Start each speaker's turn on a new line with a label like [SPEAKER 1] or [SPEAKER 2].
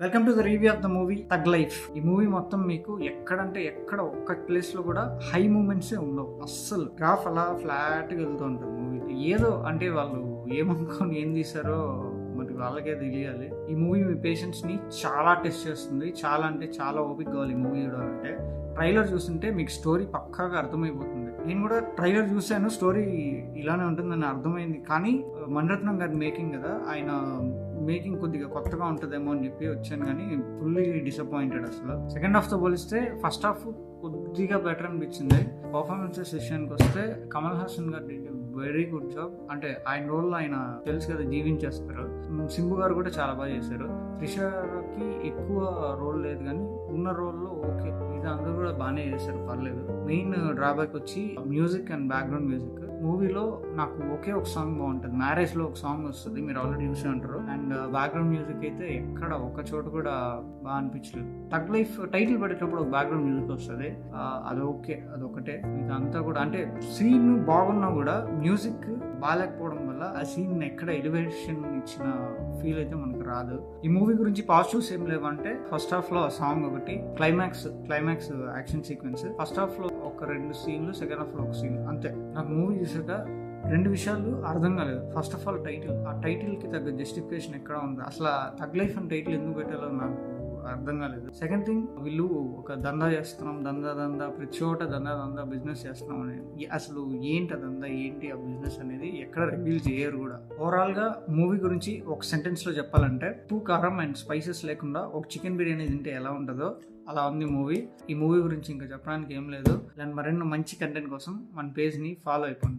[SPEAKER 1] Welcome to the review of the movie thug life. ఈ movie మొత్తం మీకు ఎక్కడంటే ఎక్కడ ఒక్క ప్లేస్ లో కూడా హై మూమెంట్సే ఉండవు. అస్సలు గ్రాఫ్ అలా ఫ్లాట్ గా వెళ్తూ ఉంటుంది మూవీ. ఏదో అంటే వాళ్ళు ఏమనుకొని ఏం తీసారో మరి వాళ్ళకే తెలియాలి. ఈ మూవీ మీ పేషెన్స్ ని చాలా టెస్ట్ చేస్తుంది. చాలా అంటే చాలా ఓపిక కావాలి ఈ మూవీ చూడాలంటే. ట్రైలర్ చూస్తుంటే మీకు స్టోరీ పక్కాగా అర్థమైపోతుంది. నేను కూడా ట్రైలర్ చూశాను, స్టోరీ ఇలానే ఉంటుందని అర్థమైంది. కానీ మణిరత్నం గారి మేకింగ్ కదా, ఆయన మేకింగ్ కొద్దిగా కొత్తగా ఉంటుందేమో అని చెప్పి వచ్చాను, కానీ ఫుల్లీ డిసప్పాయింటెడ్. అసలు సెకండ్ హాఫ్ తో పోలిస్తే ఫస్ట్ హాఫ్ కొద్దిగా బెటర్ అనిపించింది. పర్ఫార్మెన్సెస్ విషయానికి వస్తే కమల్ హాసన్ గారు వెరీ గుడ్ జాబ్. అంటే ఆయన రోల్ ఆయన తెలుసు కదా, జీవించేస్తారు. సింబు గారు కూడా చాలా బాగా చేశారు. త్రిషకి ఎక్కువ రోల్ లేదు, కానీ ఉన్న రోల్లో ఓకే, ఇది అందరూ కూడా బాగానే చేశారు, పర్లేదు. మెయిన్ డ్రాబ్యాక్ వచ్చి మ్యూజిక్ అండ్ బ్యాక్గ్రౌండ్ మ్యూజిక్. మూవీలో నాకు ఒకే ఒక సాంగ్ బాగుంటుంది, మ్యారేజ్ లో ఒక సాంగ్ వస్తుంది, మీరు ఆల్రెడీ చూసి ఉంటారు. అండ్ బ్యాక్గ్రౌండ్ మ్యూజిక్ అయితే ఎక్కడ ఒక చోట కూడా బాగా అనిపించలేదు. తగ్ లైఫ్ టైటిల్ పడేటప్పుడు ఒక బ్యాక్గ్రౌండ్ మ్యూజిక్ వస్తుంది, అది ఓకే, అదొకటే. ఇదంతా కూడా అంటే సీన్ బాగున్నా కూడా మ్యూజిక్ బాగాలేకపోవడం వల్ల ఆ సీన్ ఎక్కడ ఎలివేషన్ ఇచ్చిన ఫీల్ అయితే మనకు రాదు. ఈ మూవీ గురించి పాజిటివ్స్ ఏం లేవంటే, ఫస్ట్ హాఫ్ లో సాంగ్ ఒకటి, climax action sequence. First half లో ఒక 2 సీన్లు, సెకండ్ హాఫ్ లో ఒక సీన్, అంతే. నాకు మూవీ చూసాక 2 విషయాలు అర్థం కాలేదు. ఫస్ట్ ఆఫ్ ఆల్ టైటిల్, ఆ టైటిల్ కి తగ్గ జస్టిఫికేషన్ ఎక్కడ ఉంది, అసలు తగ్ లైఫ్ అని టైటిల్ ఎందుకు పెట్టాలో నాకు అర్థం కాలేదు. సెకండ్ థింగ్, వీళ్ళు ఒక దందా చేస్తున్నాం, దందా ప్రతి చోట దందా బిజినెస్ చేస్తున్నాం అనేది, అసలు ఏంటి ఆ దందా, ఏంటి ఆ బిజినెస్ అనేది ఎక్కడ రివీల్ చేయరు కూడా. ఓవరాల్ గా మూవీ గురించి ఒక సెంటెన్స్ లో చెప్పాలంటే, టూ కారం అండ్ స్పైసెస్ లేకుండా ఒక చికెన్ బిర్యానీ తింటే ఎలా ఉంటుందో అలా ఉంది మూవీ. ఈ మూవీ గురించి ఇంకా చెప్పడానికి ఏం లేదు. దాని మరెన్నో మంచి కంటెంట్ కోసం మన పేజ్ ని ఫాలో అయిపోండి.